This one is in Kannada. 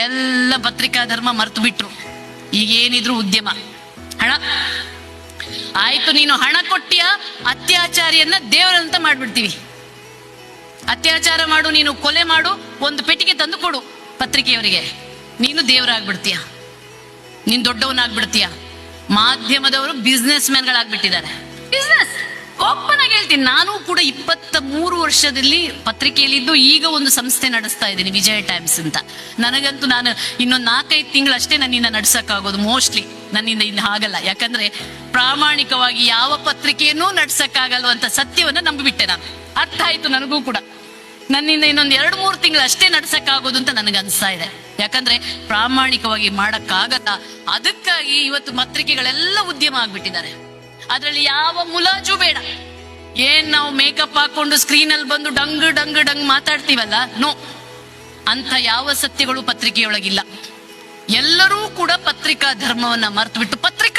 ಎಲ್ಲ ಪತ್ರಿಕಾ ಧರ್ಮ ಮರ್ತು ಬಿಟ್ರು. ಈಗೇನಿದ್ರು ಉದ್ಯಮ, ಹಣ. ಆಯ್ತು, ನೀನು ಹಣ ಕೊಟ್ಟಿಯ, ಅತ್ಯಾಚಾರಿಯನ್ನ ದೇವರಂತ ಮಾಡ್ಬಿಡ್ತೀವಿ. ಅತ್ಯಾಚಾರ ಮಾಡು, ನೀನು ಕೊಲೆ ಮಾಡು, ಒಂದು ಪೆಟ್ಟಿಗೆ ತಂದು ಕೊಡು ಪತ್ರಿಕೆಯವರಿಗೆ, ನೀನು ದೇವರಾಗ್ಬಿಡ್ತೀಯ, ನೀನ್ ದೊಡ್ಡವನಾಗ್ಬಿಡ್ತೀಯ. ಮಾಧ್ಯಮದವರು ಬಿಸ್ನೆಸ್ ಮ್ಯಾನ್ಗಳಾಗ್ಬಿಟ್ಟಿದ್ದಾರೆ. ಬಿಸ್ನೆಸ್ ಓಪನ್ ಆಗಿ ಹೇಳ್ತೀನಿ, ನಾನು ಕೂಡ 23 ವರ್ಷದಲ್ಲಿ ಪತ್ರಿಕೆಯಲ್ಲಿದ್ದು ಈಗ ಒಂದು ಸಂಸ್ಥೆ ನಡೆಸ್ತಾ ಇದ್ದೀನಿ, ವಿಜಯ ಟೈಮ್ಸ್ ಅಂತ. ನನಗಂತೂ ನಾನು ಇನ್ನೊಂದು 4-5 ತಿಂಗಳಷ್ಟೇ ನನ್ನಿಂದ ನಡ್ಸಕ್ಕಾಗೋದು. ಮೋಸ್ಟ್ಲಿ ನನ್ನಿಂದ ಇನ್ನು ಆಗಲ್ಲ, ಯಾಕಂದ್ರೆ ಪ್ರಾಮಾಣಿಕವಾಗಿ ಯಾವ ಪತ್ರಿಕೆಯನ್ನೂ ನಡ್ಸಕ್ಕಾಗಲ್ವಂತ ಸತ್ಯವನ್ನ ನಂಬಿಬಿಟ್ಟೆ ನಾನು. ಅರ್ಥ ಆಯ್ತು ನನಗೂ ಕೂಡ. ನನ್ನಿಂದ ಇನ್ನೊಂದು 2-3 ತಿಂಗಳು ಅಷ್ಟೇ ನಡ್ಸಕ್ಕಾಗೋದು ಅಂತ ನನಗೆ ಅನ್ಸ್ತಾ ಇದೆ. ಯಾಕಂದ್ರೆ ಪ್ರಾಮಾಣಿಕವಾಗಿ ಮಾಡಕ್ಕಾಗಲ್ಲ. ಅದಕ್ಕಾಗಿ ಇವತ್ತು ಪತ್ರಿಕೆಗಳೆಲ್ಲ ಉದ್ಯಮ ಆಗ್ಬಿಟ್ಟಿದ್ದಾರೆ. ಅದ್ರಲ್ಲಿ ಯಾವ ಮುಲಾಜು ಬೇಡ. ಏನ್ ನಾವು ಮೇಕಪ್ ಹಾಕೊಂಡು ಸ್ಕ್ರೀನ್ ಅಲ್ಲಿ ಬಂದು ಡಂಗ್ ಡಂಗ್ ಡಂಗ್ ಮಾತಾಡ್ತೀವಲ್ಲ, ನೋ, ಅಂತ ಯಾವ ಸತ್ಯಗಳು ಪತ್ರಿಕೆಯೊಳಗಿಲ್ಲ. ಎಲ್ಲರೂ ಕೂಡ ಪತ್ರಿಕಾ ಧರ್ಮವನ್ನ ಮರೆತು ಬಿಟ್ಟು ಪತ್ರಿಕಾ